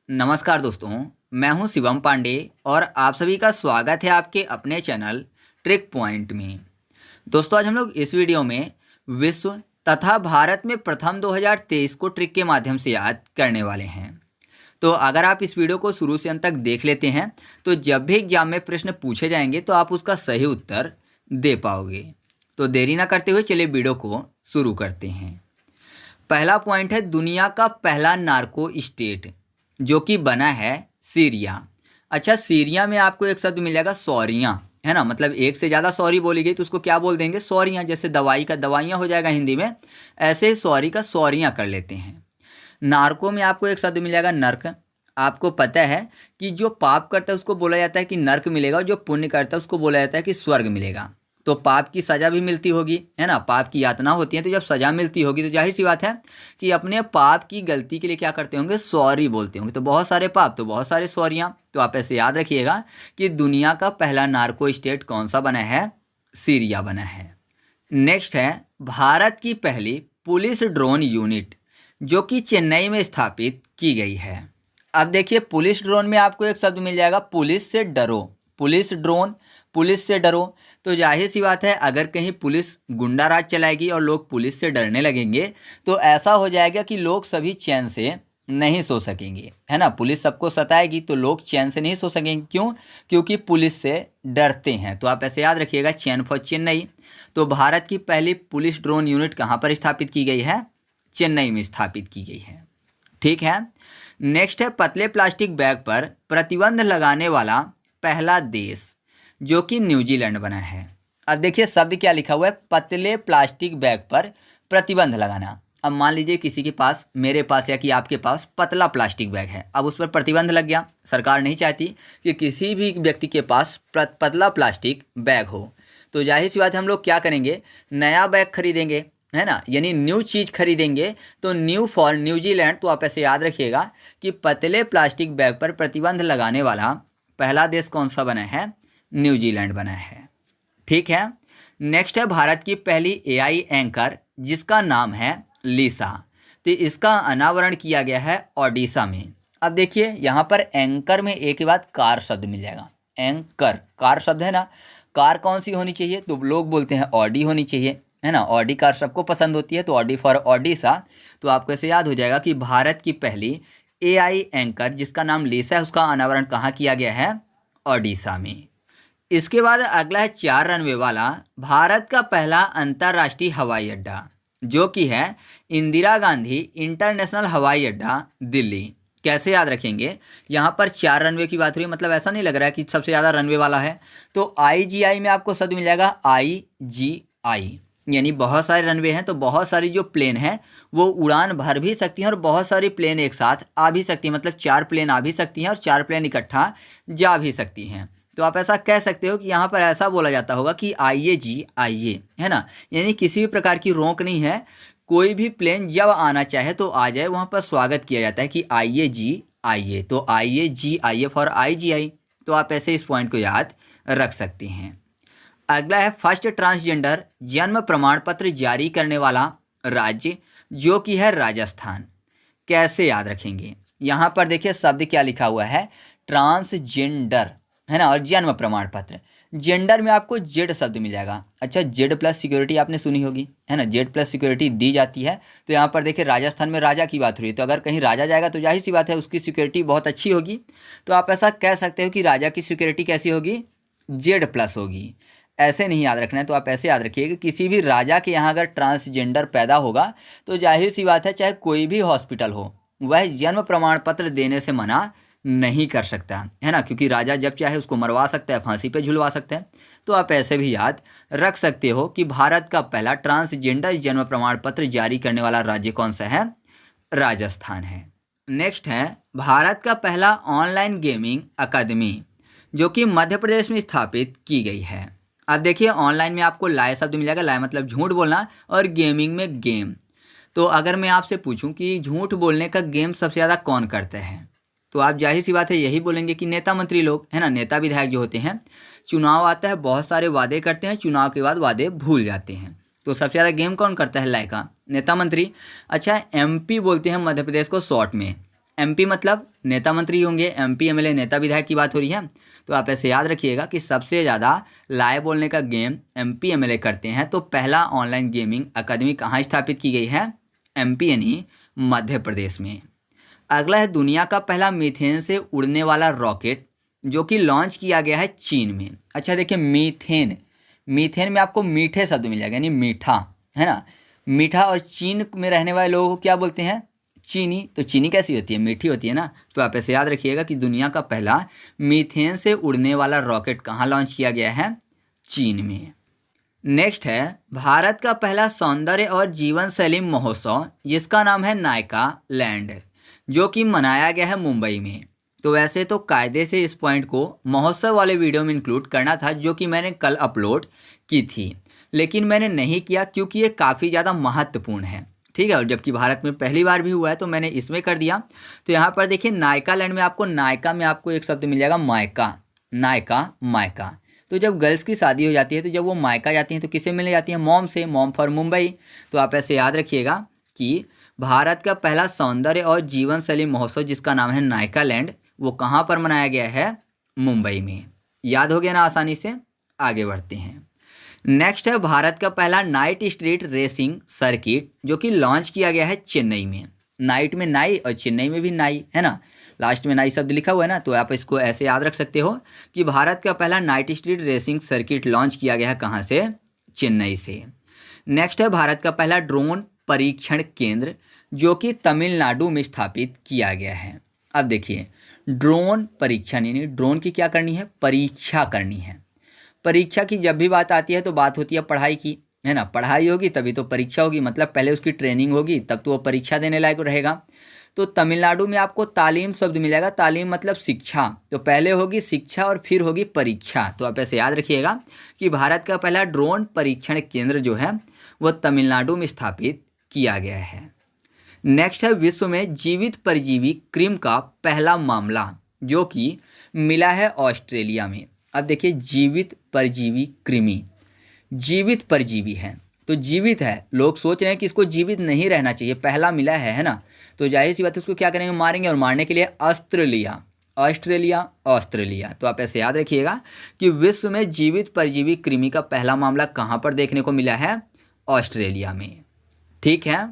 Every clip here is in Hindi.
नमस्कार दोस्तों, मैं हूं शिवम पांडे और आप सभी का स्वागत है आपके अपने चैनल ट्रिक पॉइंट में। दोस्तों, आज हम लोग इस वीडियो में विश्व तथा भारत में प्रथम 2023 को ट्रिक के माध्यम से याद करने वाले हैं। तो अगर आप इस वीडियो को शुरू से अंत तक देख लेते हैं तो जब भी एग्जाम में प्रश्न पूछे जाएंगे तो आप उसका सही उत्तर दे पाओगे। तो देरी ना करते हुए चलिए वीडियो को शुरू करते हैं। पहला पॉइंट है दुनिया का पहला नार्को स्टेट, जो कि बना है सीरिया। अच्छा, सीरिया में आपको एक शब्द मिल जाएगा सौरियाँ, है ना। मतलब एक से ज़्यादा सॉरी बोली गई तो उसको क्या बोल देंगे? सौरियाँ। जैसे दवाई का दवाइयाँ हो जाएगा हिंदी में, ऐसे सॉरी का सौरियाँ कर लेते हैं। नार्को में आपको एक शब्द मिल जाएगा नर्क। आपको पता है कि जो पाप करता है उसको बोला जाता है कि नर्क मिलेगा, और जो पुण्य करता है उसको बोला जाता है कि स्वर्ग मिलेगा। तो पाप की सज़ा भी मिलती होगी, है ना। पाप की यातना होती है, तो जब सज़ा मिलती होगी तो जाहिर सी बात है कि अपने पाप की गलती के लिए क्या करते होंगे? सॉरी बोलते होंगे। तो बहुत सारे पाप तो बहुत सारे सॉरियाँ। तो आप ऐसे याद रखिएगा कि दुनिया का पहला नार्को स्टेट कौन सा बना है? सीरिया बना है। नेक्स्ट है भारत की पहली पुलिस ड्रोन यूनिट, जो कि चेन्नई में स्थापित की गई है। अब देखिए, पुलिस ड्रोन में आपको एक शब्द मिल जाएगा पुलिस से डरो। पुलिस ड्रोन, पुलिस से डरो। तो जाहिर सी बात है, अगर कहीं पुलिस गुंडा राज चलाएगी और लोग पुलिस से डरने लगेंगे तो ऐसा हो जाएगा कि लोग सभी चैन से नहीं सो सकेंगे, है ना। पुलिस सबको सताएगी तो लोग चैन से नहीं सो सकेंगे। क्यों? क्योंकि पुलिस से डरते हैं। तो आप ऐसे याद रखिएगा, चैन फॉर चेन्नई। तो भारत की पहली पुलिस ड्रोन यूनिट कहाँ पर स्थापित की गई है? चेन्नई में स्थापित की गई है। ठीक है। नेक्स्ट है पतले प्लास्टिक बैग पर प्रतिबंध लगाने वाला पहला देश, जो कि न्यूजीलैंड बना है। अब देखिए शब्द क्या लिखा हुआ है, पतले प्लास्टिक बैग पर प्रतिबंध लगाना। अब मान लीजिए किसी के पास, मेरे पास या कि आपके पास पतला प्लास्टिक बैग है, अब उस पर प्रतिबंध लग गया। सरकार नहीं चाहती कि किसी भी व्यक्ति के पास पतला प्लास्टिक बैग हो। तो जाहिर सी बात है, हम लोग क्या करेंगे? नया बैग खरीदेंगे, है ना, यानी न्यू चीज़ खरीदेंगे। तो न्यू फॉर न्यूजीलैंड। तो आप ऐसे याद रखिएगा कि पतले प्लास्टिक बैग पर प्रतिबंध लगाने वाला पहला देश कौन सा बना है? न्यूजीलैंड बना है। ठीक है। नेक्स्ट है भारत की पहली एआई एंकर, जिसका नाम है लिसा। तो इसका अनावरण किया गया है ओडिशा में। अब देखिए यहाँ पर एंकर में एक ही बात कार शब्द मिल जाएगा। एंकर कार शब्द है ना। कार कौन सी होनी चाहिए? तो लोग बोलते हैं ऑडी होनी चाहिए, है ना। ऑडी कार सबको पसंद होती है, तो ऑडी फॉर ओडिशा। तो आपको ऐसे याद हो जाएगा कि भारत की पहली एआई एंकर, जिसका नाम लिसा है, उसका अनावरण कहाँ किया गया है? ओडिशा में। इसके बाद अगला है 4 रनवे वाला भारत का पहला अंतर्राष्ट्रीय हवाई अड्डा, जो कि है इंदिरा गांधी इंटरनेशनल हवाई अड्डा, दिल्ली। कैसे याद रखेंगे? यहाँ पर 4 रनवे की बात हुई, मतलब ऐसा नहीं लग रहा है कि सबसे ज़्यादा रनवे वाला है। तो आईजीआई में आपको शब्द मिल जाएगा आईजीआई, यानी बहुत सारे रनवे हैं। तो बहुत सारी जो प्लेन हैं वो उड़ान भर भी सकती हैं और बहुत सारी प्लेन एक साथ आ भी सकती हैं। मतलब 4 प्लेन आ भी सकती हैं और 4 प्लेन इकट्ठा जा भी सकती हैं। तो आप ऐसा कह सकते हो कि यहाँ पर ऐसा बोला जाता होगा कि आइए जी आइए, है ना। यानी किसी भी प्रकार की रोक नहीं है, कोई भी प्लेन जब आना चाहे तो आ जाए, वहाँ पर स्वागत किया जाता है कि आइए जी आइए। तो आइए जी आइए फॉर आईजीआई। तो आप ऐसे इस पॉइंट को याद रख सकते हैं। अगला है फर्स्ट ट्रांसजेंडर जन्म प्रमाण पत्र जारी करने वाला राज्य, जो कि है राजस्थान। कैसे याद रखेंगे? यहाँ पर देखिए शब्द क्या लिखा हुआ है, ट्रांसजेंडर, है ना, और जन्म प्रमाण पत्र। जेंडर में आपको जेड शब्द मिल जाएगा। अच्छा, जेड प्लस सिक्योरिटी आपने सुनी होगी, है ना। जेड प्लस सिक्योरिटी दी जाती है। तो यहाँ पर देखिए राजस्थान में राजा की बात हुई, तो अगर कहीं राजा जाएगा तो जाहिर सी बात है उसकी सिक्योरिटी बहुत अच्छी होगी। तो आप ऐसा कह सकते हो कि राजा की सिक्योरिटी कैसी होगी? जेड प्लस होगी। ऐसे नहीं याद रखना है। तो आप ऐसे याद रखिए कि किसी भी राजा के यहाँ अगर ट्रांसजेंडर पैदा होगा तो जाहिर सी बात है, चाहे कोई भी हॉस्पिटल हो, वह जन्म प्रमाण पत्र देने से मना नहीं कर सकता, है ना। क्योंकि राजा जब चाहे उसको मरवा सकता है, फांसी पे झुलवा सकता है। तो आप ऐसे भी याद रख सकते हो कि भारत का पहला ट्रांसजेंडर जन्म प्रमाण पत्र जारी करने वाला राज्य कौन सा है? राजस्थान है। नेक्स्ट है भारत का पहला ऑनलाइन गेमिंग अकादमी, जो कि मध्य प्रदेश में स्थापित की गई है। अब देखिए ऑनलाइन में आपको लाए शब्द मिल जाएगा। लाए मतलब झूठ बोलना, और गेमिंग में गेम। तो अगर मैं आपसे पूछूं कि झूठ बोलने का गेम सबसे ज़्यादा कौन करता है, तो आप जाहिर सी बात है यही बोलेंगे कि नेता मंत्री लोग, है ना। नेता विधायक जो होते हैं, चुनाव आता है, बहुत सारे वादे करते हैं, चुनाव के बाद वादे भूल जाते हैं। तो सबसे ज़्यादा गेम कौन करता है लाए का? नेता मंत्री। अच्छा, एमपी बोलते हैं मध्य प्रदेश को शॉर्ट में, एमपी मतलब नेता मंत्री होंगे, एमपी एमएलए नेता विधायक की बात हो रही है। तो आप ऐसे याद रखिएगा कि सबसे ज़्यादा लाए बोलने का गेम एमपी एमएलए करते हैं। तो पहला ऑनलाइन गेमिंग अकादमी कहाँ स्थापित की गई है? एमपी यानी मध्य प्रदेश में। अगला है दुनिया का पहला मीथेन से उड़ने वाला रॉकेट जो कि लॉन्च किया गया है चीन में। अच्छा देखिए, मीथेन, मीथेन में आपको मीठे शब्द मिल जाएगा यानी मीठा, है ना, मीठा। और चीन में रहने वाले लोगों को क्या बोलते हैं? चीनी। तो चीनी कैसी होती है? मीठी होती है ना। तो आप ऐसे याद रखिएगा कि दुनिया का पहला मीथेन से उड़ने वाला रॉकेट कहाँ लॉन्च किया गया है? चीन में। नेक्स्ट है भारत का पहला सौंदर्य और जीवन शैली महोत्सव जिसका नाम है नायका लैंड, जो कि मनाया गया है मुंबई में। तो वैसे तो कायदे से इस पॉइंट को महोत्सव वाले वीडियो में इंक्लूड करना था जो कि मैंने कल अपलोड की थी, लेकिन मैंने नहीं किया क्योंकि ये काफ़ी ज़्यादा महत्वपूर्ण है, ठीक है। और जबकि भारत में पहली बार भी हुआ है तो मैंने इसमें कर दिया। तो यहाँ पर देखिए नायका लैंड में आपको, नायका में आपको एक शब्द मिल जाएगा मायका, नायका मायका। तो जब गर्ल्स की शादी हो जाती है तो जब वो मायका जाती हैं तो किससे मिलने जाती हैं? मॉम से, मॉम फॉर मुंबई। तो आप ऐसे याद रखिएगा कि भारत का पहला सौंदर्य और जीवन शैली महोत्सव जिसका नाम है नायका लैंड, वो कहाँ पर मनाया गया है? मुंबई में। याद हो गया ना आसानी से? आगे बढ़ते हैं। नेक्स्ट है भारत का पहला नाइट स्ट्रीट रेसिंग सर्किट जो कि लॉन्च किया गया है चेन्नई में। नाइट में नाई और चेन्नई में भी नाई, है ना, लास्ट में नाई शब्द लिखा हुआ है ना। तो आप इसको ऐसे याद रख सकते हो कि भारत का पहला night street racing circuit launch किया गया है कहाँ से? चेन्नई से। नेक्स्ट है भारत का पहला ड्रोन परीक्षण केंद्र जो कि तमिलनाडु में स्थापित किया गया है। अब देखिए, ड्रोन परीक्षण यानी ड्रोन की क्या करनी है? परीक्षा करनी है। परीक्षा की जब भी बात आती है तो बात होती है पढ़ाई की, है ना। पढ़ाई होगी तभी तो परीक्षा होगी, मतलब पहले उसकी ट्रेनिंग होगी तब तो वो परीक्षा देने लायक रहेगा। तो तमिलनाडु में आपको तालीम शब्द मिल जाएगा। तालीम मतलब शिक्षा, तो पहले होगी शिक्षा और फिर होगी परीक्षा। तो आप ऐसे याद रखिएगा कि भारत का पहला ड्रोन परीक्षण केंद्र जो है वो तमिलनाडु में स्थापित किया गया है। नेक्स्ट है विश्व में जीवित परजीवी कृमि का पहला मामला जो कि मिला है ऑस्ट्रेलिया में। अब देखिए, जीवित परजीवी कृमि, जीवित परजीवी है तो जीवित है, लोग सोच रहे हैं कि इसको जीवित नहीं रहना चाहिए, पहला मिला है ना। तो जाहिर सी बात है उसको क्या करेंगे? मारेंगे। और मारने के लिए अस्त्र लिया, ऑस्ट्रेलिया, ऑस्ट्रेलिया। तो आप ऐसे याद रखिएगा कि विश्व में जीवित परजीवी कृमि का पहला मामला कहाँ पर देखने को मिला है? ऑस्ट्रेलिया में, ठीक है।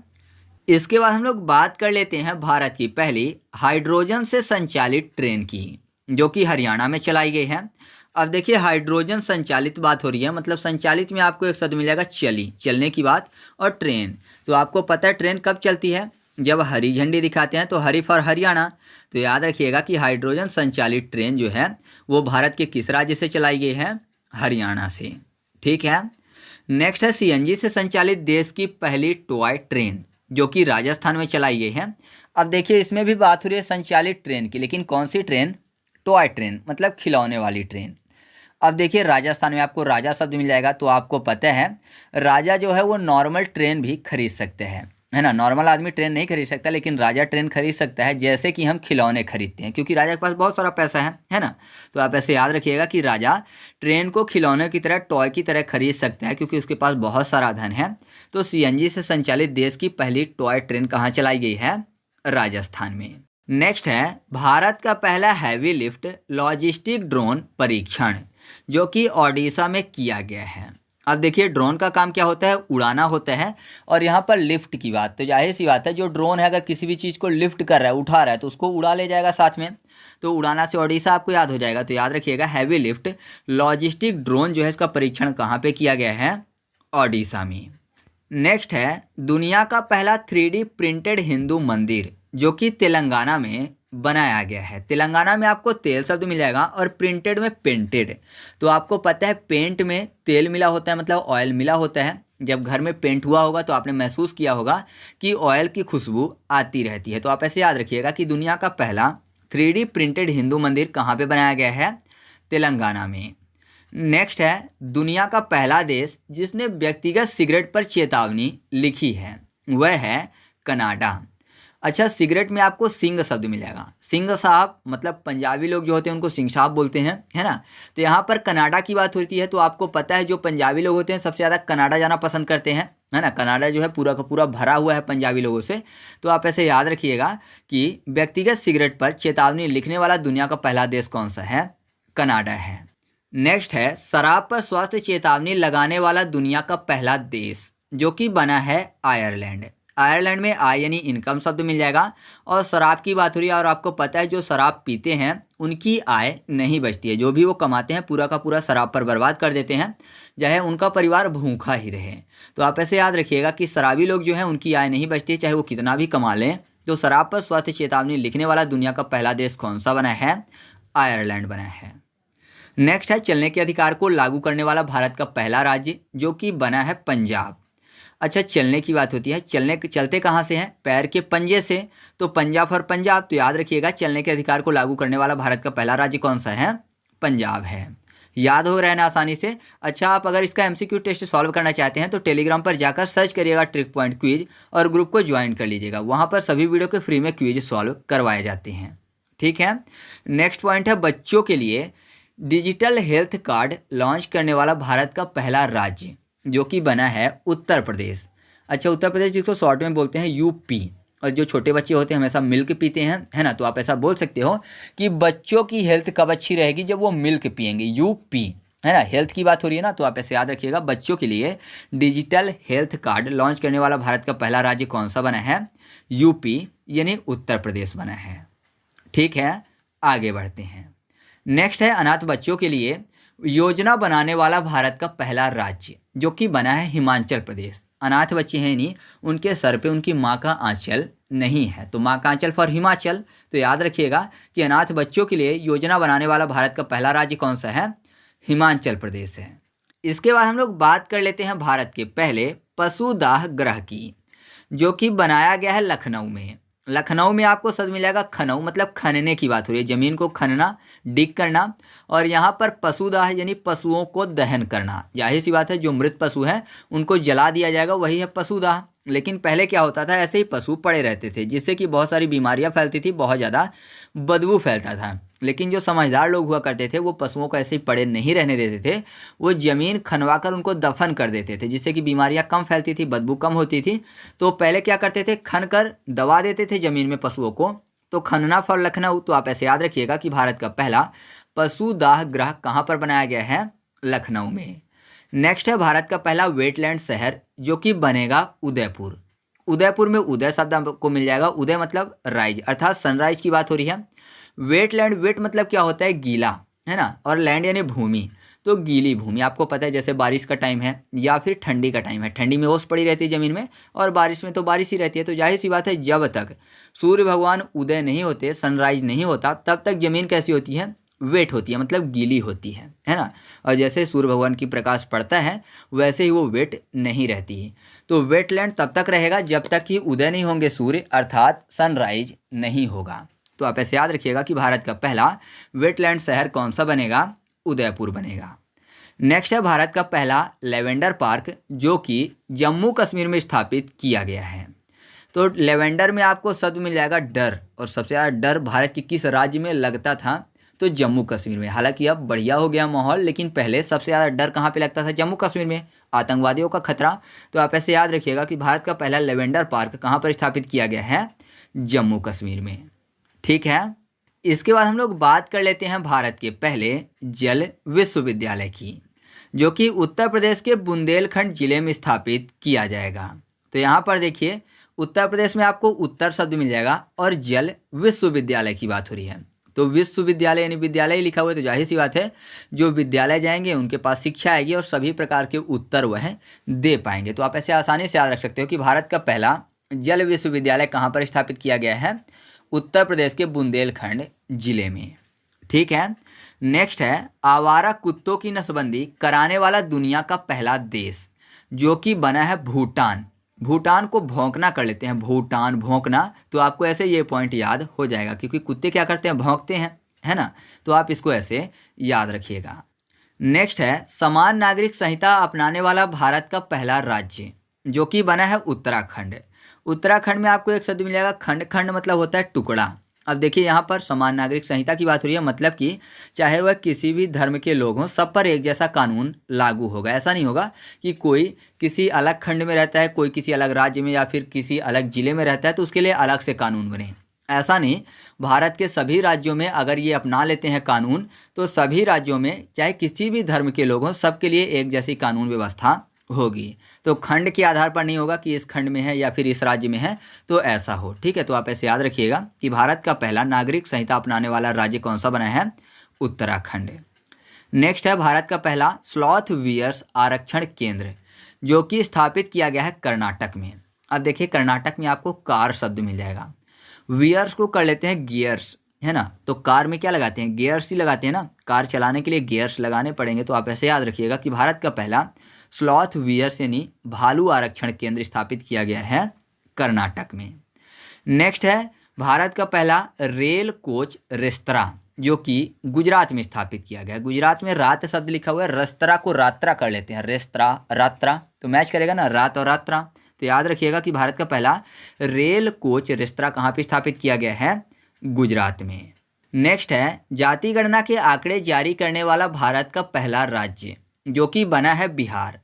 इसके बाद हम लोग बात कर लेते हैं भारत की पहली हाइड्रोजन से संचालित ट्रेन की जो कि हरियाणा में चलाई गई है। अब देखिए, हाइड्रोजन संचालित बात हो रही है, मतलब संचालित में आपको एक शब्द मिल जाएगा चली, चलने की बात। और ट्रेन, तो आपको पता है ट्रेन कब चलती है? जब हरी झंडी दिखाते हैं, तो हरी फॉर हरियाणा। तो याद रखिएगा कि हाइड्रोजन संचालित ट्रेन जो है वो भारत के किस राज्य से चलाई गई है? हरियाणा से, ठीक है। नेक्स्ट है सीएनजी से संचालित देश की पहली टॉय ट्रेन जो कि राजस्थान में चलाई गई है। अब देखिए, इसमें भी बात हो रही है संचालित ट्रेन की, लेकिन कौन सी ट्रेन? टॉय ट्रेन, मतलब खिलौने वाली ट्रेन। अब देखिए, राजस्थान में आपको राजा शब्द मिल जाएगा। तो आपको पता है राजा जो है वो नॉर्मल ट्रेन भी खरीद सकते हैं, है ना। नॉर्मल आदमी ट्रेन नहीं खरीद सकता, लेकिन राजा ट्रेन खरीद सकता है, जैसे कि हम खिलौने खरीदते हैं, क्योंकि राजा के पास बहुत सारा पैसा है ना। तो आप ऐसे याद रखिएगा कि राजा ट्रेन को खिलौने की तरह, टॉय की तरह खरीद सकता है, क्योंकि उसके पास बहुत सारा धन है। तो सीएनजी से संचालित देश की पहली टॉय ट्रेन कहाँ चलाई गई है? राजस्थान में। नेक्स्ट है भारत का पहला हैवी लिफ्ट लॉजिस्टिक ड्रोन परीक्षण जो कि ओडिशा में किया गया है। अब देखिए, ड्रोन का काम क्या होता है? उड़ाना होता है। और यहाँ पर लिफ्ट की बात, तो जाहिर सी बात है जो ड्रोन है अगर किसी भी चीज़ को लिफ्ट कर रहा है, उठा रहा है, तो उसको उड़ा ले जाएगा साथ में। तो उड़ाना से ओडिशा आपको याद हो जाएगा। तो याद रखिएगा, हैवी लिफ्ट लॉजिस्टिक ड्रोन जो है इसका परीक्षण कहाँ पे किया गया है? ओडिशा में। नेक्स्ट है दुनिया का पहला 3D प्रिंटेड हिंदू मंदिर जो कि तेलंगाना में बनाया गया है। तेलंगाना में आपको तेल शब्द मिल जाएगा और प्रिंटेड में पेंटेड। तो आपको पता है पेंट में तेल मिला होता है, मतलब ऑयल मिला होता है। जब घर में पेंट हुआ होगा तो आपने महसूस किया होगा कि ऑयल की खुशबू आती रहती है। तो आप ऐसे याद रखिएगा कि दुनिया का पहला 3D प्रिंटेड हिंदू मंदिर कहाँ पे बनाया गया है? तेलंगाना में। नेक्स्ट है दुनिया का पहला देश जिसने व्यक्तिगत सिगरेट पर चेतावनी लिखी है, वह है कनाडा। अच्छा, सिगरेट में आपको सिंह शब्द मिल जाएगा। सिंह साहब मतलब पंजाबी लोग जो होते हैं उनको सिंह साहब बोलते हैं, है ना। तो यहाँ पर कनाडा की बात होती है। तो आपको पता है जो पंजाबी लोग होते हैं सबसे ज़्यादा कनाडा जाना पसंद करते हैं, है ना। कनाडा जो है पूरा का पूरा भरा हुआ है पंजाबी लोगों से। तो आप ऐसे याद रखिएगा कि व्यक्तिगत सिगरेट पर चेतावनी लिखने वाला दुनिया का पहला देश कौन सा है? कनाडा है। नेक्स्ट है शराब पर स्वास्थ्य चेतावनी लगाने वाला दुनिया का पहला देश, जो कि बना है आयरलैंड। आयरलैंड में आई यानी इनकम शब्द मिल जाएगा। और शराब की बात हो रही है, और आपको पता है जो शराब पीते हैं उनकी आय नहीं बचती है। जो भी वो कमाते हैं पूरा का पूरा शराब पर बर्बाद कर देते हैं, चाहे उनका परिवार भूखा ही रहे। तो आप ऐसे याद रखिएगा कि शराबी लोग जो हैं उनकी आय नहीं बचती है, चाहे वो कितना भी कमा लें। तो शराब पर स्वास्थ्य चेतावनी लिखने वाला दुनिया का पहला देश कौन सा बना है? आयरलैंड बना है। नेक्स्ट है चलने के अधिकार को लागू करने वाला भारत का पहला राज्य, जो कि बना है पंजाब। अच्छा, चलने की बात होती है, चलते कहाँ से हैं? पैर के पंजे से। तो पंजाब और पंजाब, तो याद रखिएगा चलने के अधिकार को लागू करने वाला भारत का पहला राज्य कौन सा है? पंजाब है। याद हो रहा है ना आसानी से। अच्छा, आप अगर इसका एमसीक्यू टेस्ट सॉल्व करना चाहते हैं तो टेलीग्राम पर जाकर सर्च करिएगा ट्रिक पॉइंट क्विज और ग्रुप को ज्वाइन कर लीजिएगा। वहाँ पर सभी वीडियो के फ्री में क्विज सॉल्व करवाए जाते हैं। ठीक है। नेक्स्ट पॉइंट है बच्चों के लिए डिजिटल हेल्थ कार्ड लॉन्च करने वाला भारत का पहला राज्य, जो कि बना है उत्तर प्रदेश। अच्छा, उत्तर प्रदेश जिसको शॉर्ट में बोलते हैं यूपी। और जो छोटे बच्चे होते हैं हमेशा मिल्क पीते हैं, है ना। तो आप ऐसा बोल सकते हो कि बच्चों की हेल्थ कब अच्छी रहेगी? जब वो मिल्क पिएंगे। यूपी, है ना, हेल्थ की बात हो रही है ना। तो आप ऐसे याद रखिएगा बच्चों के लिए डिजिटल हेल्थ कार्ड लॉन्च करने वाला भारत का पहला राज्य कौन सा बना है? यूपी यानी उत्तर प्रदेश बना है। ठीक है, आगे बढ़ते हैं। नेक्स्ट है अनाथ बच्चों के लिए योजना बनाने वाला भारत का पहला राज्य, जो कि बना है हिमाचल प्रदेश। अनाथ बच्चे हैं नहीं, उनके सर पे उनकी माँ का आंचल नहीं है, तो माँ का आंचल फॉर हिमाचल। तो याद रखिएगा कि अनाथ बच्चों के लिए योजना बनाने वाला भारत का पहला राज्य कौन सा है? हिमाचल प्रदेश है। इसके बाद हम लोग बात कर लेते हैं भारत के पहले पशुदाह गृह की, जो कि बनाया गया है लखनऊ में। लखनऊ में आपको शब्द मिल जाएगा खनऊ, मतलब खनने की बात हो रही है, ज़मीन को खनना, डिग करना। और यहाँ पर पशुदाह यानी पशुओं को दहन करना। जाहिर सी बात है जो मृत पशु है उनको जला दिया जाएगा, वही है पशुदाह। लेकिन पहले क्या होता था, ऐसे ही पशु पड़े रहते थे, जिससे कि बहुत सारी बीमारियाँ फैलती थी, बहुत ज़्यादा बदबू फैलता था। लेकिन जो समझदार लोग हुआ करते थे वो पशुओं को ऐसे ही पड़े नहीं रहने देते थे, वो ज़मीन खनवा कर उनको दफन कर देते थे, जिससे कि बीमारियां कम फैलती थी, बदबू कम होती थी। तो पहले क्या करते थे, खन कर दबा देते थे ज़मीन में पशुओं को। तो खनना फॉर लखनऊ। तो आप ऐसे याद रखिएगा कि भारत का पहला पशुदाह गृह कहाँ पर बनाया गया है? लखनऊ में। नेक्स्ट है भारत का पहला वेटलैंड शहर, जो कि बनेगा उदयपुर। उदयपुर में उदय शब्द आपको मिल जाएगा। उदय मतलब राइज, अर्थात सनराइज की बात हो रही है। वेटलैंड, वेट मतलब क्या होता है? गीला, है ना। और लैंड यानी भूमि, तो गीली भूमि। आपको पता है जैसे बारिश का टाइम है या फिर ठंडी का टाइम है, ठंडी में ओस पड़ी रहती है ज़मीन में, और बारिश में तो बारिश ही रहती है। तो जाहिर सी बात है जब तक सूर्य भगवान उदय नहीं होते, सनराइज नहीं होता, तब तक ज़मीन कैसी होती है? वेट होती है, मतलब गीली होती है ना। और जैसे सूर्य भगवान की प्रकाश पड़ता है वैसे ही वो वेट नहीं रहती है। तो वेटलैंड तब तक रहेगा जब तक कि उदय नहीं होंगे सूर्य, अर्थात सनराइज नहीं होगा। तो आप ऐसे याद रखिएगा कि भारत का पहला वेटलैंड शहर कौन सा बनेगा? उदयपुर बनेगा। नेक्स्ट है भारत का पहला लेवेंडर पार्क, जो कि जम्मू कश्मीर में स्थापित किया गया है। तो लेवेंडर में आपको शब्द मिल जाएगा डर, और सबसे ज़्यादा डर भारत के किस राज्य में लगता था? तो जम्मू कश्मीर में। हालांकि अब बढ़िया हो गया माहौल, लेकिन पहले सबसे ज़्यादा डर कहाँ पे लगता था? जम्मू कश्मीर में, आतंकवादियों का खतरा। तो आप ऐसे याद रखिएगा कि भारत का पहला लेवेंडर पार्क कहाँ पर स्थापित किया गया है? जम्मू कश्मीर में। ठीक है। इसके बाद हम लोग बात कर लेते हैं भारत के पहले जल विश्वविद्यालय की, जो कि उत्तर प्रदेश के बुंदेलखंड जिले में स्थापित किया जाएगा। तो यहाँ पर देखिए उत्तर प्रदेश में आपको उत्तर शब्द मिल जाएगा और जल विश्वविद्यालय की बात हो रही है। तो विश्वविद्यालय यानी विद्यालय लिखा हुआ है, तो जाहिर सी बात है जो विद्यालय जाएंगे उनके पास शिक्षा आएगी और सभी प्रकार के उत्तर वह दे पाएंगे। तो आप ऐसे आसानी से याद रख सकते हो कि भारत का पहला जल विश्वविद्यालय कहाँ पर स्थापित किया गया है? उत्तर प्रदेश के बुंदेलखंड जिले में। ठीक है। नेक्स्ट है आवारा कुत्तों की नसबंदी कराने वाला दुनिया का पहला देश, जो कि बना है भूटान। भूटान को भौंकना कर लेते हैं, भूटान भौंकना। तो आपको ऐसे ये पॉइंट याद हो जाएगा, क्योंकि कुत्ते क्या करते हैं? भौंकते हैं, है ना। तो आप इसको ऐसे याद रखिएगा। नेक्स्ट है समान नागरिक संहिता अपनाने वाला भारत का पहला राज्य, जो कि बना है उत्तराखंड। उत्तराखंड में आपको एक शब्द मिल जाएगा खंड। खंड मतलब होता है टुकड़ा, अब देखिए यहाँ पर समान नागरिक संहिता की बात हो रही है, मतलब कि चाहे वह किसी भी धर्म के लोग हों, सब पर एक जैसा कानून लागू होगा। ऐसा नहीं होगा कि कोई किसी अलग खंड में रहता है, कोई किसी अलग राज्य में या फिर किसी अलग जिले में रहता है तो उसके लिए अलग से कानून बने। ऐसा नहीं, भारत के सभी राज्यों में अगर ये अपना लेते हैं कानून, तो सभी राज्यों में चाहे किसी भी धर्म के लोग हों, सबके लिए एक जैसी कानून व्यवस्था होगी। तो खंड के आधार पर नहीं होगा कि इस खंड में है या फिर इस राज्य में है तो ऐसा हो। ठीक है, तो आप ऐसे याद रखिएगा कि भारत का पहला नागरिक संहिता अपनाने वाला राज्य कौन सा बना है? उत्तराखंड। नेक्स्ट है भारत का पहला स्लॉथ वियर्स आरक्षण केंद्र, जो कि स्थापित किया गया है कर्नाटक में। अब देखिए कर्नाटक में आपको कार शब्द मिल जाएगा। वियर्स को कर लेते हैं गियर्स, है ना, तो कार में क्या लगाते हैं? गियर्स ही लगाते हैं ना, कार चलाने के लिए गियर्स लगाने पड़ेंगे। तो आप ऐसे याद रखिएगा कि भारत का पहला स्लॉथ वियर्स यानी भालू आरक्षण केंद्र स्थापित किया गया है कर्नाटक में। नेक्स्ट है भारत का पहला रेल कोच रेस्तरां, जो कि गुजरात में स्थापित किया गया। गुजरात में रात शब्द लिखा हुआ है, रेस्तरां को रात्रा कर लेते हैं, रेस्तरां रात्रा, तो मैच करेगा ना रात और रात्रा। तो याद रखिएगा कि भारत का पहला रेल कोच रेस्तरां कहाँ पे स्थापित किया गया है? गुजरात में। नेक्स्ट है जाति गणना के आंकड़े जारी करने वाला भारत का पहला राज्य, जो कि बना है बिहार।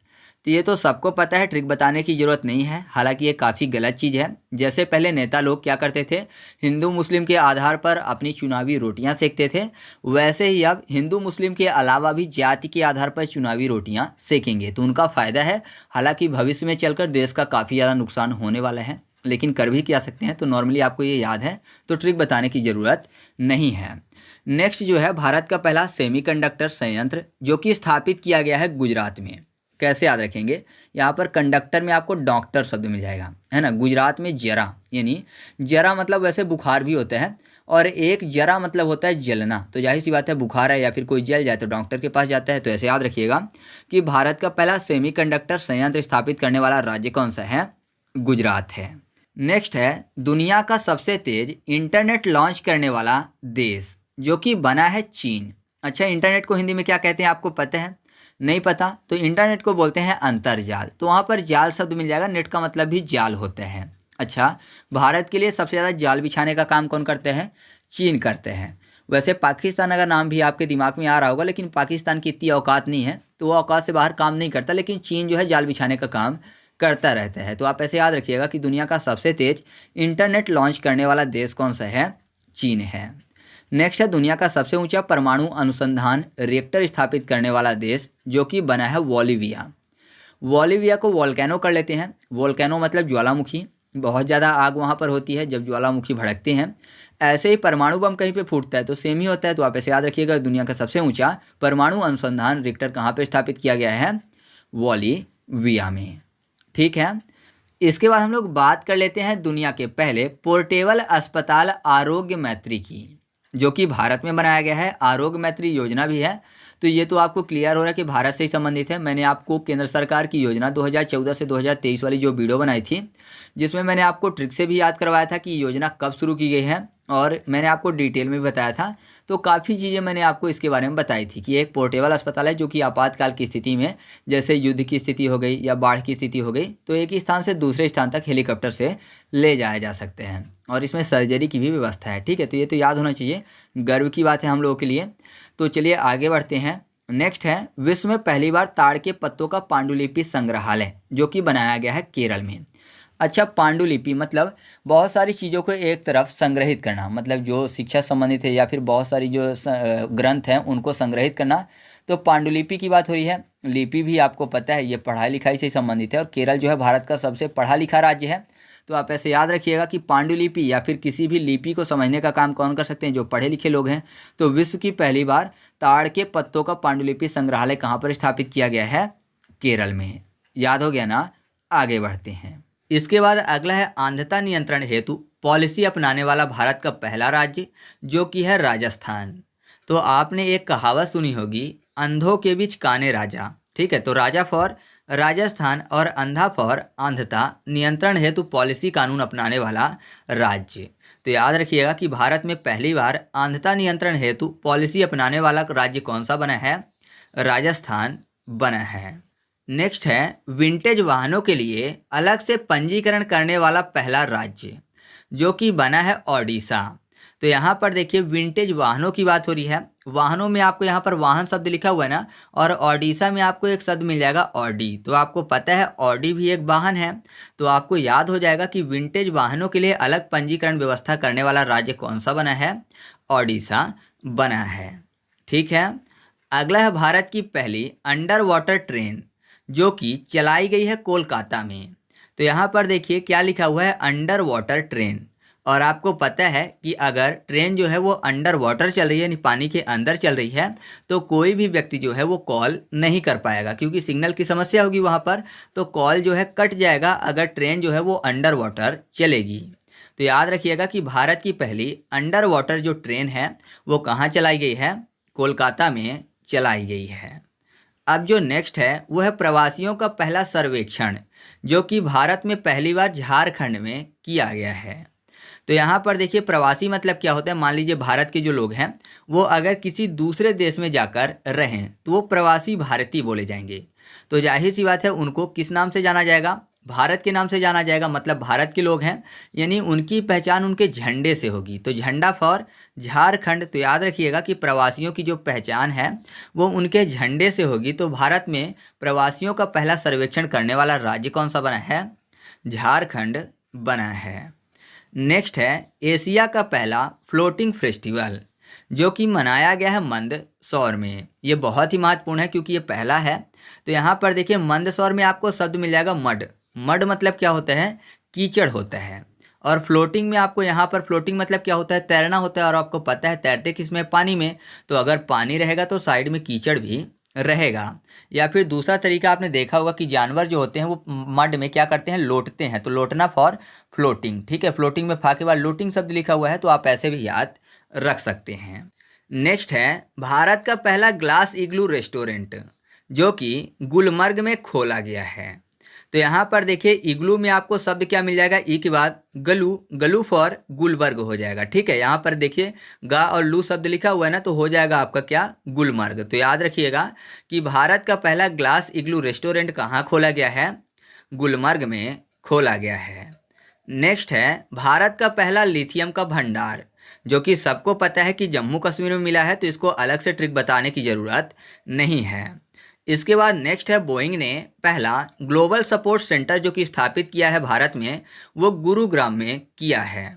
तो ये तो सबको पता है, ट्रिक बताने की ज़रूरत नहीं है। हालांकि ये काफ़ी गलत चीज़ है। जैसे पहले नेता लोग क्या करते थे, हिंदू मुस्लिम के आधार पर अपनी चुनावी रोटियां सेकते थे, वैसे ही अब हिंदू मुस्लिम के अलावा भी जाति के आधार पर चुनावी रोटियां सेकेंगे तो उनका फ़ायदा है। हालांकि भविष्य में चलकर देश का काफ़ी ज़्यादा नुकसान होने वाला है, लेकिन कर भी क्या सकते हैं। तो नॉर्मली आपको ये याद है, तो ट्रिक बताने की ज़रूरत नहीं है। नेक्स्ट जो है भारत का पहला सेमीकंडक्टर संयंत्र, जो कि स्थापित किया गया है गुजरात में। कैसे याद रखेंगे? यहाँ पर कंडक्टर में आपको डॉक्टर शब्द मिल जाएगा, है ना। गुजरात में जरा, यानी जरा मतलब वैसे बुखार भी होता है, और एक जरा मतलब होता है जलना। तो जाहिर सी बात है बुखार है या फिर कोई जल जाए तो डॉक्टर के पास जाता है। तो ऐसे याद रखिएगा कि भारत का पहला सेमीकंडक्टर संयंत्र स्थापित करने वाला राज्य कौन सा है? गुजरात है। नेक्स्ट है दुनिया का सबसे तेज इंटरनेट लॉन्च करने वाला देश, जो कि बना है चीन। अच्छा, इंटरनेट को हिंदी में क्या कहते हैं आपको पता है? नहीं पता? तो इंटरनेट को बोलते हैं अंतरजाल। तो वहाँ पर जाल शब्द मिल जाएगा, नेट का मतलब भी जाल होता है। अच्छा, भारत के लिए सबसे ज़्यादा जाल बिछाने का काम कौन करते हैं? चीन करते हैं। वैसे पाकिस्तान अगर नाम भी आपके दिमाग में आ रहा होगा, लेकिन पाकिस्तान की इतनी औकात नहीं है, तो वो औकात से बाहर काम नहीं करता, लेकिन चीन जो है जाल बिछाने का काम करता रहता है। तो आप ऐसे याद रखिएगा कि दुनिया का सबसे तेज इंटरनेट लॉन्च करने वाला देश कौन सा है? चीन है। नेक्स्ट है दुनिया का सबसे ऊंचा परमाणु अनुसंधान रिएक्टर स्थापित करने वाला देश, जो कि बना है वोलिविया। वोलिविया को वोल्केनो कर लेते हैं। वोल्केनो मतलब ज्वालामुखी, बहुत ज़्यादा आग वहाँ पर होती है जब ज्वालामुखी भड़कते हैं। ऐसे ही परमाणु बम कहीं पे फूटता है तो सेम ही होता है। तो आप ऐसे याद रखिएगा दुनिया का सबसे ऊंचा परमाणु अनुसंधान रिएक्टर कहाँ पर स्थापित किया गया है? वोलिविया में। ठीक है, इसके बाद हम लोग बात कर लेते हैं दुनिया के पहले पोर्टेबल अस्पताल आरोग्य मैत्री की, जो कि भारत में बनाया गया है। आरोग्य मैत्री योजना भी है। तो ये तो आपको क्लियर हो रहा है कि भारत से ही संबंधित है। मैंने आपको केंद्र सरकार की योजना 2014 से 2023 वाली जो वीडियो बनाई थी, जिसमें मैंने आपको ट्रिक से भी याद करवाया था कि योजना कब शुरू की गई है, और मैंने आपको डिटेल में भी बताया था। तो काफ़ी चीज़ें मैंने आपको इसके बारे में बताई थी कि एक पोर्टेबल अस्पताल है, जो कि आपातकाल की स्थिति में, जैसे युद्ध की स्थिति हो गई या बाढ़ की स्थिति हो गई, तो एक ही स्थान से दूसरे स्थान तक हेलीकॉप्टर से ले जाया जा सकते हैं, और इसमें सर्जरी की भी व्यवस्था है। ठीक है, तो ये तो याद होना चाहिए, गर्व की बात है हम लोगों के लिए। तो चलिए आगे बढ़ते हैं। नेक्स्ट है विश्व में पहली बार ताड़ के पत्तों का पांडुलिपि संग्रहालय, जो कि बनाया गया है केरल में। अच्छा, पांडुलिपि मतलब बहुत सारी चीज़ों को एक तरफ संग्रहित करना, मतलब जो शिक्षा संबंधित है या फिर बहुत सारी जो ग्रंथ हैं उनको संग्रहित करना। तो पांडुलिपि की बात हो रही है। लिपि भी आपको पता है ये पढ़ाई लिखाई से संबंधित है, और केरल जो है भारत का सबसे पढ़ा लिखा राज्य है। तो आप ऐसे याद रखिएगा कि पांडुलिपि या फिर किसी भी लिपि को समझने का काम कौन कर सकते हैं? जो पढ़े लिखे लोग हैं। तो विश्व की पहली बार ताड़ के पत्तों का पांडुलिपि संग्रहालय कहाँ पर स्थापित किया गया है? केरल में। याद हो गया ना? आगे बढ़ते हैं। इसके बाद अगला है अंधता नियंत्रण हेतु पॉलिसी अपनाने वाला भारत का पहला राज्य, जो कि है राजस्थान। तो आपने एक कहावत सुनी होगी, अंधों के बीच काने राजा। ठीक है, तो राजा फॉर राजस्थान और अंधा फॉर अंधता नियंत्रण हेतु पॉलिसी कानून अपनाने वाला राज्य। तो याद रखिएगा कि भारत में पहली बार अंधता नियंत्रण हेतु पॉलिसी अपनाने वाला राज्य कौन सा बना है? राजस्थान बना है। नेक्स्ट है विंटेज वाहनों के लिए अलग से पंजीकरण करने वाला पहला राज्य, जो कि बना है ओडिशा। तो यहाँ पर देखिए विंटेज वाहनों की बात हो रही है। वाहनों में आपको यहाँ पर वाहन शब्द लिखा हुआ है ना, और ओडिशा में आपको एक शब्द मिल जाएगा ऑडी। तो आपको पता है ऑडी भी एक वाहन है। तो आपको याद हो जाएगा कि विंटेज वाहनों के लिए अलग पंजीकरण व्यवस्था करने वाला राज्य कौन सा बना है? ओडिशा बना है। ठीक है। अगला है भारत की पहली अंडर वाटर ट्रेन जो कि चलाई गई है कोलकाता में। तो यहाँ पर देखिए क्या लिखा हुआ है, अंडर वाटर ट्रेन। और आपको पता है कि अगर ट्रेन जो है वो अंडर वाटर चल रही है, यानी पानी के अंदर चल रही है, तो कोई भी व्यक्ति जो है वो कॉल नहीं कर पाएगा, क्योंकि सिग्नल की समस्या होगी वहाँ पर। तो कॉल जो है कट जाएगा अगर ट्रेन जो है वो अंडर वाटर चलेगी। तो याद रखिएगा कि भारत की पहली अंडर वाटर जो ट्रेन है वो कहाँ चलाई गई है? कोलकाता में चलाई गई है। अब जो नेक्स्ट है वो है प्रवासियों का पहला सर्वेक्षण जो कि भारत में पहली बार झारखंड में किया गया है। तो यहाँ पर देखिए प्रवासी मतलब क्या होता है? मान लीजिए भारत के जो लोग हैं वो अगर किसी दूसरे देश में जाकर रहें तो वो प्रवासी भारतीय बोले जाएंगे। तो जाहिर सी बात है उनको किस नाम से जाना जाएगा? भारत के नाम से जाना जाएगा। मतलब भारत के लोग हैं, यानी उनकी पहचान उनके झंडे से होगी। तो झंडा फॉर झारखंड। तो याद रखिएगा कि प्रवासियों की जो पहचान है वो उनके झंडे से होगी। तो भारत में प्रवासियों का पहला सर्वेक्षण करने वाला राज्य कौन सा बना है? झारखंड बना है। नेक्स्ट है एशिया का पहला फ्लोटिंग फेस्टिवल जो कि मनाया गया है मंदसौर में। ये बहुत ही महत्वपूर्ण है क्योंकि ये पहला है। तो यहाँ पर देखिए मंदसौर में आपको शब्द मिल जाएगा मड। मड मतलब क्या होता है? कीचड़ होता है। और फ्लोटिंग में आपको यहाँ पर फ्लोटिंग मतलब क्या होता है? तैरना होता है। और आपको पता है तैरते किस में? पानी में। तो अगर पानी रहेगा तो साइड में कीचड़ भी रहेगा। या फिर दूसरा तरीका आपने देखा होगा कि जानवर जो होते हैं वो मड में क्या करते हैं? लोटते हैं। तो लोटना फॉर फ्लोटिंग। ठीक है। फ्लोटिंग में फा के बाद लोटिंग शब्द लिखा हुआ है, तो आप ऐसे भी याद रख सकते हैं। नेक्स्ट है भारत का पहला ग्लास इग्लू रेस्टोरेंट जो कि गुलमर्ग में खोला गया है। तो यहाँ पर देखिए इग्लू में आपको शब्द क्या मिल जाएगा? ई के बाद गलू। गलू फॉर गुलबर्ग हो जाएगा। ठीक है। यहाँ पर देखिए गा और लू शब्द लिखा हुआ है ना, तो हो जाएगा आपका क्या? गुलमर्ग। तो याद रखिएगा कि भारत का पहला ग्लास इग्लू रेस्टोरेंट कहाँ खोला गया है? गुलमर्ग में खोला गया है। नेक्स्ट है भारत का पहला लिथियम का भंडार जो कि सबको पता है कि जम्मू कश्मीर में मिला है, तो इसको अलग से ट्रिक बताने की ज़रूरत नहीं है। इसके बाद नेक्स्ट है बोइंग ने पहला ग्लोबल सपोर्ट सेंटर जो कि स्थापित किया है भारत में, वो गुरुग्राम में किया है।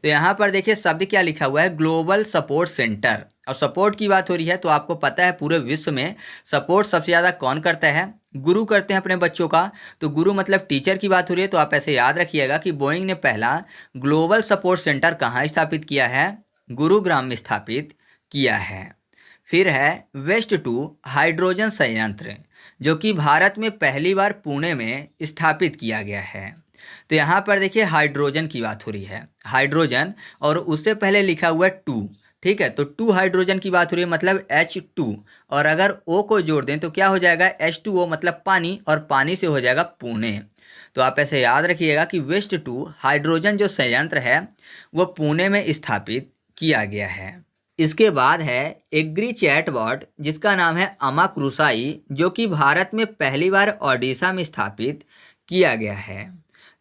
तो यहाँ पर देखिए शब्द क्या लिखा हुआ है? Global support centre. और सपोर्ट की बात हो रही है तो आपको पता है पूरे विश्व में सपोर्ट सबसे ज़्यादा कौन करता है? गुरु करते हैं अपने बच्चों का। तो गुरु मतलब टीचर की बात हो रही है। तो आप ऐसे याद रखिएगा कि बोइंग ने पहला ग्लोबल सपोर्ट सेंटर कहाँ स्थापित किया है? गुरुग्राम में स्थापित किया है। फिर है वेस्ट टू हाइड्रोजन संयंत्र जो कि भारत में पहली बार पुणे में स्थापित किया गया है। तो यहाँ पर देखिए हाइड्रोजन की बात हो रही है। हाइड्रोजन और उससे पहले लिखा हुआ है टू। ठीक है। तो टू हाइड्रोजन की बात हो रही है, मतलब H2। और अगर O को जोड़ दें तो क्या हो जाएगा? H2O मतलब पानी, और पानी से हो जाएगा पुणे। तो आप ऐसे याद रखिएगा कि वेस्ट टू हाइड्रोजन जो संयंत्र है वो पुणे में स्थापित किया गया है। इसके बाद है एग्री चैटबॉट जिसका नाम है अमाक्रुसाई जो कि भारत में पहली बार ओडिशा में स्थापित किया गया है।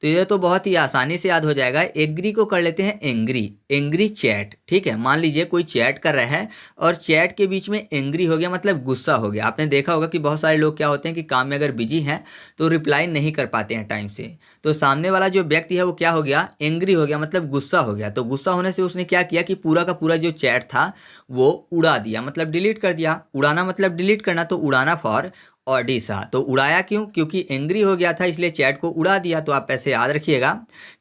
तो ये तो बहुत ही आसानी से याद हो जाएगा। एग्री को कर लेते हैं एंग्री। Angry chat. ठीक है। मान लीजिए कोई चैट कर रहा है और चैट के बीच में एंग्री हो गया, मतलब गुस्सा हो गया। आपने देखा होगा कि बहुत सारे लोग क्या होते हैं कि काम में अगर बिजी हैं तो रिप्लाई नहीं कर पाते हैं टाइम से। तो सामने वाला जो व्यक्ति है वो क्या हो गया? एंग्री हो गया, मतलब गुस्सा हो गया। तो गुस्सा होने से उसने क्या किया कि पूरा का पूरा जो चैट था वो उड़ा दिया, मतलब डिलीट कर दिया। उड़ाना मतलब डिलीट करना। तो उड़ाना फॉर ओडिशा। तो उड़ाया क्यों? क्योंकि एंग्री हो गया था, इसलिए चैट को उड़ा दिया। तो आप ऐसे याद रखिएगा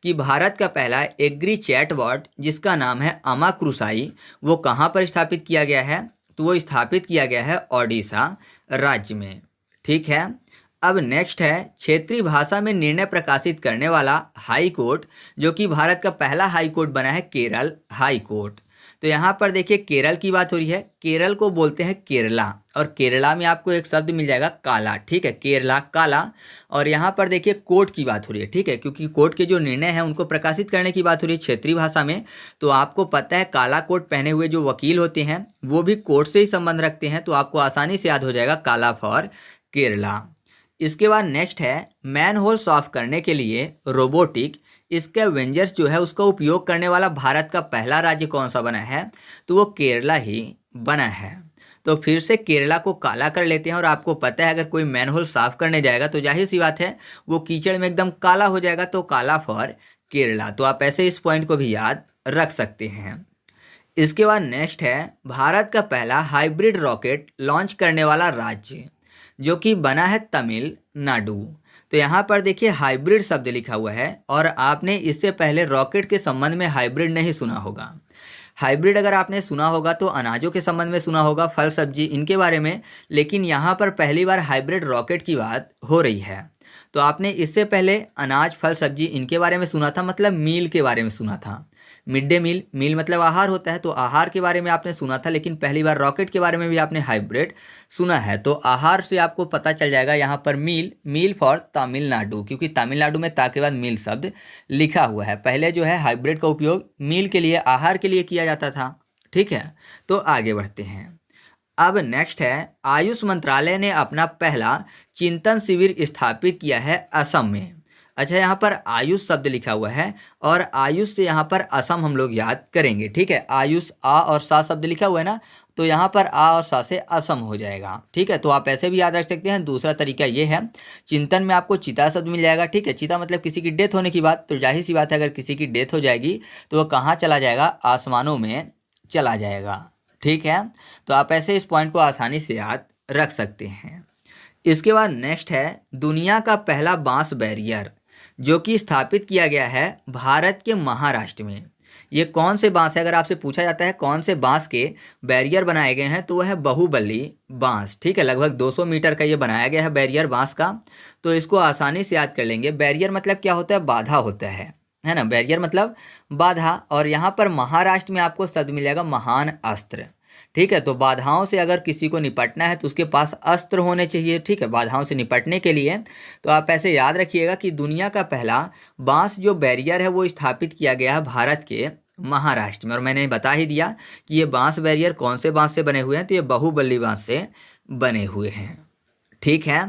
कि भारत का पहला एग्री चैटबॉट जिसका नाम है अमाक्रुसाई वो कहाँ पर स्थापित किया गया है? तो वो स्थापित किया गया है ओडिशा राज्य में। ठीक है। अब नेक्स्ट है क्षेत्रीय भाषा में निर्णय प्रकाशित करने वाला हाई कोर्ट जो कि भारत का पहला हाई कोर्ट बना है, केरल हाई कोर्ट। तो यहाँ पर देखिए केरल की बात हो रही है। केरल को बोलते हैं केरला, और केरला में आपको एक शब्द मिल जाएगा काला। ठीक है। केरला काला। और यहाँ पर देखिए कोर्ट की बात हो रही है। ठीक है। क्योंकि कोर्ट के जो निर्णय हैं उनको प्रकाशित करने की बात हो रही है क्षेत्रीय भाषा में। तो आपको पता है काला कोट पहने हुए जो वकील होते हैं वो भी कोर्ट से ही संबंध रखते हैं। तो आपको आसानी से याद हो जाएगा काला फॉर केरला। इसके बाद नेक्स्ट है मैन होल साफ करने के लिए रोबोटिक स्कैवेंजर्स जो है उसका उपयोग करने वाला भारत का पहला राज्य कौन सा बना है, तो वो केरला ही बना है। तो फिर से केरला को काला कर लेते हैं, और आपको पता है अगर कोई मैनहोल साफ करने जाएगा तो जाहिर सी बात है वो कीचड़ में एकदम काला हो जाएगा, तो काला फॉर केरला। तो आप ऐसे इस पॉइंट को भी याद रख सकते हैं। इसके बाद नेक्स्ट है भारत का पहला हाइब्रिड रॉकेट लॉन्च करने वाला राज्य, जो कि बना है तमिलनाडु। तो यहाँ पर देखिए हाइब्रिड शब्द लिखा हुआ है, और आपने इससे पहले रॉकेट के संबंध में हाइब्रिड नहीं सुना होगा। हाइब्रिड अगर आपने सुना होगा तो अनाजों के संबंध में सुना होगा, फल सब्जी इनके बारे में, लेकिन यहाँ पर पहली बार हाइब्रिड रॉकेट की बात हो रही है। तो आपने इससे पहले अनाज फल सब्जी इनके बारे में सुना था, मतलब मील के बारे में सुना था। मिड डे मील, मील मतलब आहार होता है, तो आहार के बारे में आपने सुना था, लेकिन पहली बार रॉकेट के बारे में भी आपने हाइब्रिड सुना है। तो आहार से आपको पता चल जाएगा यहाँ पर मील, मील फॉर तमिलनाडु, क्योंकि तमिलनाडु में ता के बाद मील शब्द लिखा हुआ है। पहले जो है हाइब्रिड का उपयोग मील के लिए, आहार के लिए किया जाता था। ठीक है, तो आगे बढ़ते हैं। अब नेक्स्ट है आयुष मंत्रालय ने अपना पहला चिंतन शिविर स्थापित किया है असम में। अच्छा, यहाँ पर आयुष शब्द लिखा हुआ है, और आयुष से यहाँ पर असम हम लोग याद करेंगे। ठीक है, आयुष आ और सा शब्द लिखा हुआ है ना, तो यहाँ पर आ और सा से असम हो जाएगा। ठीक है, तो आप ऐसे भी याद रख सकते हैं। दूसरा तरीका ये है, चिंतन में आपको चिता शब्द मिल जाएगा। ठीक है, चिता मतलब किसी की डेथ होने की बात, तो जाहिर सी बात है अगर किसी की डेथ हो जाएगी तो वो कहाँ चला जाएगा, आसमानों में चला जाएगा। ठीक है, तो आप ऐसे इस पॉइंट को आसानी से याद रख सकते हैं। इसके बाद नेक्स्ट है दुनिया का पहला बांस बैरियर, जो कि स्थापित किया गया है भारत के महाराष्ट्र में। ये कौन से बांस है, अगर आपसे पूछा जाता है कौन से बांस के बैरियर बनाए गए हैं, तो वह है बहुबल्ली बांस। ठीक है, लगभग 200 मीटर का ये बनाया गया है बैरियर बांस का। तो इसको आसानी से याद कर लेंगे। बैरियर मतलब क्या होता है, बाधा होता है ना, बैरियर मतलब बाधा। और यहाँ पर महाराष्ट्र में आपको शब्द मिल जाएगा महान अस्त्र। ठीक है, तो बाधाओं से अगर किसी को निपटना है तो उसके पास अस्त्र होने चाहिए। ठीक है, बाधाओं से निपटने के लिए। तो आप ऐसे याद रखिएगा कि दुनिया का पहला बांस जो बैरियर है वो स्थापित किया गया है भारत के महाराष्ट्र में। और मैंने बता ही दिया कि ये बांस बैरियर कौन से बांस से बने हुए हैं, तो ये बहुबल्ली बांस से बने हुए हैं। ठीक है,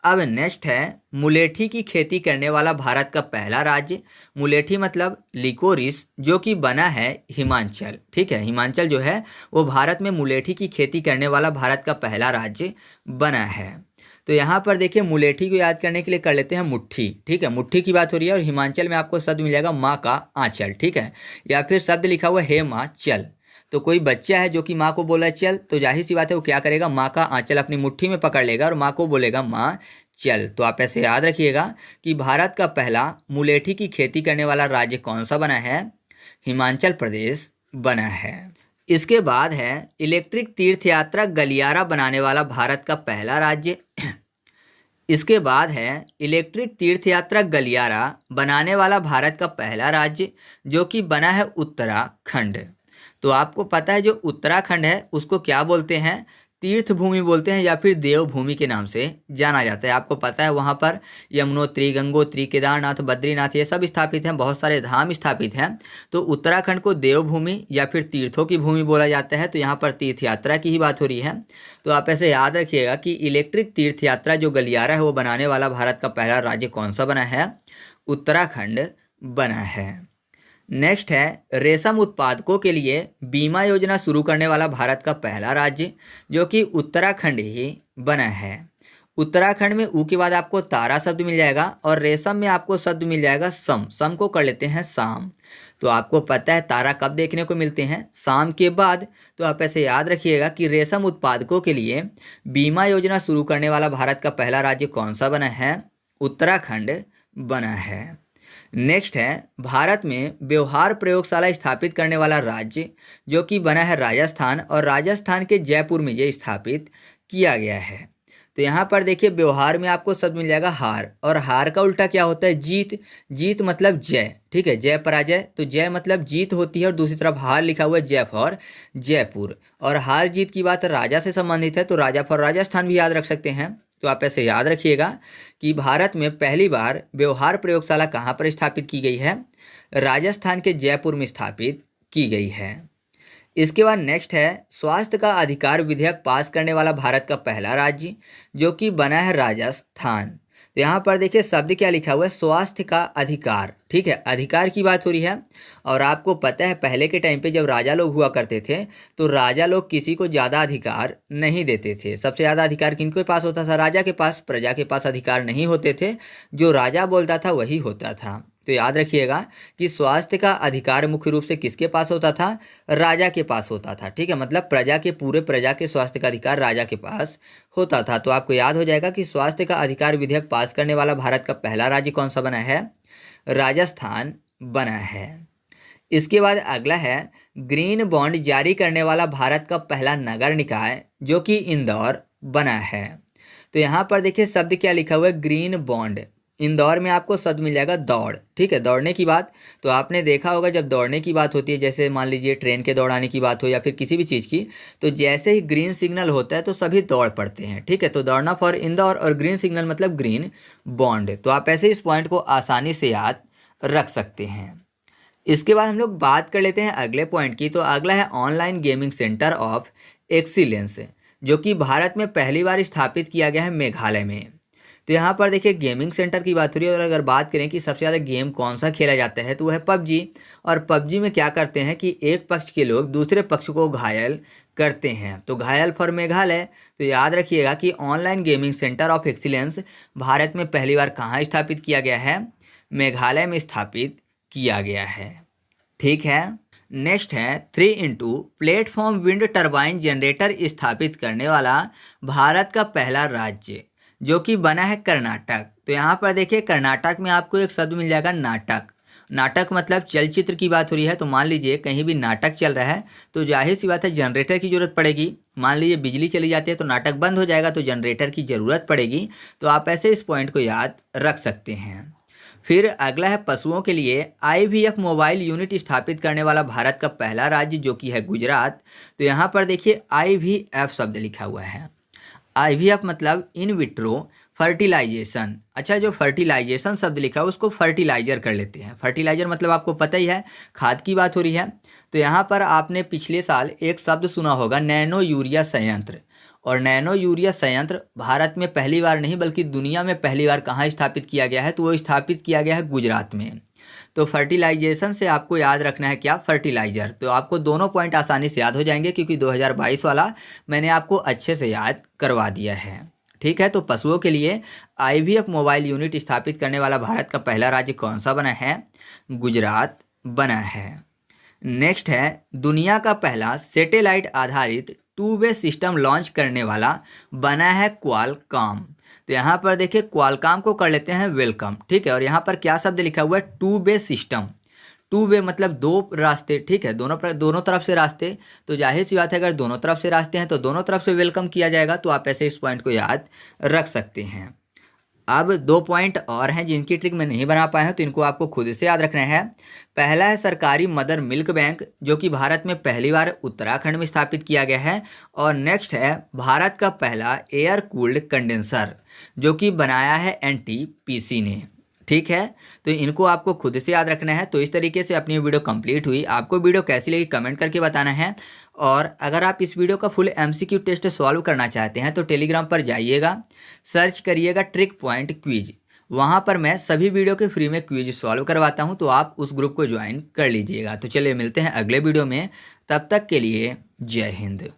अब नेक्स्ट है मुलेठी की खेती करने वाला भारत का पहला राज्य। मुलेठी मतलब लिकोरिस, जो कि बना है हिमाचल। ठीक है, हिमाचल जो है वो भारत में मुलेठी की खेती करने वाला भारत का पहला राज्य बना है। तो यहाँ पर देखिए मुलेठी को याद करने के लिए कर लेते हैं मुट्ठी। ठीक है, मुट्ठी की बात हो रही है, और हिमाचल में आपको शब्द मिल जाएगा माँ का आंचल। ठीक है, या फिर शब्द लिखा हुआ हे माँ चल। तो कोई बच्चा है जो कि माँ को बोला चल, तो जाहिर सी बात है वो क्या करेगा, माँ का आंचल अपनी मुट्ठी में पकड़ लेगा और माँ को बोलेगा माँ चल। तो आप ऐसे याद रखिएगा कि भारत का पहला मुलेठी की खेती करने वाला राज्य कौन सा बना है, हिमाचल प्रदेश बना है। इसके बाद है इलेक्ट्रिक तीर्थ यात्रा गलियारा बनाने वाला भारत का पहला राज्य। इसके बाद है इलेक्ट्रिक तीर्थ यात्रा गलियारा बनाने वाला भारत का पहला राज्य, जो कि बना है उत्तराखंड। तो आपको पता है जो उत्तराखंड है उसको क्या बोलते हैं, तीर्थ भूमि बोलते हैं, या फिर देवभूमि के नाम से जाना जाता है। आपको पता है वहाँ पर यमुनोत्री, गंगोत्री, केदारनाथ, बद्रीनाथ ये सब स्थापित हैं, बहुत सारे धाम स्थापित हैं। तो उत्तराखंड को देवभूमि या फिर तीर्थों की भूमि बोला जाता है। तो यहाँ पर तीर्थ यात्रा की ही बात हो रही है। तो आप ऐसे याद रखिएगा कि इलेक्ट्रिक तीर्थ यात्रा जो गलियारा है वो बनाने वाला भारत का पहला राज्य कौन सा बना है, उत्तराखंड बना है। नेक्स्ट है रेशम उत्पादकों के लिए बीमा योजना शुरू करने वाला भारत का पहला राज्य, जो कि उत्तराखंड ही बना है। उत्तराखंड में ऊ के बाद आपको तारा शब्द मिल जाएगा, और रेशम में आपको शब्द मिल जाएगा सम। सम को कर लेते हैं शाम। तो आपको पता है तारा कब देखने को मिलते हैं, शाम के बाद। तो आप ऐसे याद रखिएगा कि रेशम उत्पादकों के लिए बीमा योजना शुरू करने वाला भारत का पहला राज्य कौन सा बना है, उत्तराखंड बना है। नेक्स्ट है भारत में व्यवहार प्रयोगशाला स्थापित करने वाला राज्य, जो कि बना है राजस्थान, और राजस्थान के जयपुर में ये स्थापित किया गया है। तो यहाँ पर देखिए व्यवहार में आपको शब्द मिल जाएगा हार, और हार का उल्टा क्या होता है, जीत। जीत मतलब जय। ठीक है, जय पराजय, तो जय मतलब जीत होती है, और दूसरी तरफ हार लिखा हुआ है जय फॉर जयपुर। और हार जीत की बात राजा से संबंधित है, तो राजा फॉर राजस्थान भी याद रख सकते हैं। तो आप ऐसे याद रखिएगा कि भारत में पहली बार व्यवहार प्रयोगशाला कहाँ पर स्थापित की गई है, राजस्थान के जयपुर में स्थापित की गई है। इसके बाद नेक्स्ट है स्वास्थ्य का अधिकार विधेयक पास करने वाला भारत का पहला राज्य, जो कि बना है राजस्थान। तो यहाँ पर देखिए शब्द क्या लिखा हुआ है, स्वास्थ्य का अधिकार। ठीक है, अधिकार की बात हो रही है। और आपको पता है पहले के टाइम पे जब राजा लोग हुआ करते थे तो राजा लोग किसी को ज़्यादा अधिकार नहीं देते थे। सबसे ज़्यादा अधिकार किनके पास होता था, राजा के पास। प्रजा के पास अधिकार नहीं होते थे, जो राजा बोलता था वही होता था। तो याद रखिएगा कि स्वास्थ्य का अधिकार मुख्य रूप से किसके पास होता था, राजा के पास होता था। ठीक है, मतलब प्रजा के पूरे प्रजा के स्वास्थ्य का अधिकार राजा के पास होता था। तो आपको याद हो जाएगा कि स्वास्थ्य का अधिकार विधेयक पास करने वाला भारत का पहला राज्य कौन सा बना है, राजस्थान बना है। इसके बाद अगला है ग्रीन बॉन्ड जारी करने वाला भारत का पहला नगर निकाय, जो कि इंदौर बना है। तो यहाँ पर देखिए शब्द क्या लिखा हुआ है, ग्रीन बॉन्ड। इंदौर में आपको शब्द मिल जाएगा दौड़। ठीक है, दौड़ने की बात तो आपने देखा होगा जब दौड़ने की बात होती है, जैसे मान लीजिए ट्रेन के दौड़ाने की बात हो या फिर किसी भी चीज़ की, तो जैसे ही ग्रीन सिग्नल होता है तो सभी दौड़ पड़ते हैं। ठीक है, तो दौड़ना फॉर इंदौर और ग्रीन सिग्नल मतलब ग्रीन बॉन्ड। तो आप ऐसे इस पॉइंट को आसानी से याद रख सकते हैं। इसके बाद हम लोग बात कर लेते हैं अगले पॉइंट की। तो अगला है online gaming centre of excellence, जो कि भारत में पहली बार स्थापित किया गया है मेघालय में। तो यहाँ पर देखिए गेमिंग सेंटर की बात हो रही है। और अगर बात करें कि सबसे ज़्यादा गेम कौन सा खेला जाता है तो वह है पबजी। और पबजी में क्या करते हैं कि एक पक्ष के लोग दूसरे पक्ष को घायल करते हैं। तो घायल फॉर मेघालय। तो याद रखिएगा कि online gaming centre of excellence Bharat में पहली बार कहाँ स्थापित किया गया है, मेघालय में स्थापित किया गया है। ठीक है, नेक्स्ट है 3x platform wind turbine generator स्थापित करने वाला भारत का पहला राज्य, जो कि बना है कर्नाटक। तो यहाँ पर देखिए कर्नाटक में आपको एक शब्द मिल जाएगा नाटक। नाटक मतलब चलचित्र की बात हो रही है। तो मान लीजिए कहीं भी नाटक चल रहा है तो जाहिर सी बात है जनरेटर की ज़रूरत पड़ेगी। मान लीजिए बिजली चली जाती है तो नाटक बंद हो जाएगा, तो जनरेटर की ज़रूरत पड़ेगी। तो आप ऐसे इस पॉइंट को याद रख सकते हैं। फिर अगला है पशुओं के लिए IVF मोबाइल यूनिट स्थापित करने वाला भारत का पहला राज्य, जो कि है गुजरात। तो यहाँ पर देखिए IVF शब्द लिखा हुआ है। IVF मतलब इन विट्रो फर्टिलाइजेशन। अच्छा, जो फर्टिलाइजेशन शब्द लिखा है उसको फर्टिलाइजर कर लेते हैं। फर्टिलाइजर मतलब आपको पता ही है, खाद की बात हो रही है। तो यहाँ पर आपने पिछले साल एक शब्द सुना होगा, नैनो यूरिया संयंत्र। और नैनो यूरिया संयंत्र भारत में पहली बार नहीं बल्कि दुनिया में पहली बार कहाँ स्थापित किया गया है, तो वो स्थापित किया गया है गुजरात में। तो फर्टिलाइजेशन से आपको याद रखना है क्या, फर्टिलाइजर। तो आपको दोनों पॉइंट आसानी से याद हो जाएंगे क्योंकि 2022 वाला मैंने आपको अच्छे से याद करवा दिया है। ठीक है, तो पशुओं के लिए IVF मोबाइल यूनिट स्थापित करने वाला भारत का पहला राज्य कौन सा बना है, गुजरात बना है। नेक्स्ट है दुनिया का पहला सैटेलाइट आधारित 2 वे सिस्टम लॉन्च करने वाला बना है क्वालकॉम। तो यहाँ पर देखिए क्वालकॉम को कर लेते हैं वेलकम। ठीक है, और यहाँ पर क्या शब्द लिखा हुआ है, 2 वे सिस्टम। 2 वे मतलब दो रास्ते। ठीक है, दोनों तरफ से रास्ते। तो जाहिर सी बात है अगर दोनों तरफ से रास्ते हैं तो दोनों तरफ से वेलकम किया जाएगा। तो आप ऐसे इस पॉइंट को याद रख सकते हैं। अब 2 पॉइंट और हैं जिनकी ट्रिक मैं नहीं बना पाया हूँ, तो इनको आपको खुद से याद रखना है। पहला है सरकारी मदर मिल्क बैंक, जो कि भारत में पहली बार उत्तराखंड में स्थापित किया गया है। और नेक्स्ट है भारत का पहला एयर कूल्ड कंडेंसर, जो कि बनाया है NTPC ने। ठीक है, तो इनको आपको खुद से याद रखना है। तो इस तरीके से अपनी वीडियो कंप्लीट हुई। आपको वीडियो कैसी लगी कमेंट करके बताना है। और अगर आप इस वीडियो का फुल MCQ टेस्ट सॉल्व करना चाहते हैं तो टेलीग्राम पर जाइएगा, सर्च करिएगा ट्रिक पॉइंट क्विज। वहाँ पर मैं सभी वीडियो के फ्री में क्विज सॉल्व करवाता हूँ, तो आप उस ग्रुप को ज्वाइन कर लीजिएगा। तो चलिए मिलते हैं अगले वीडियो में, तब तक के लिए जय हिंद।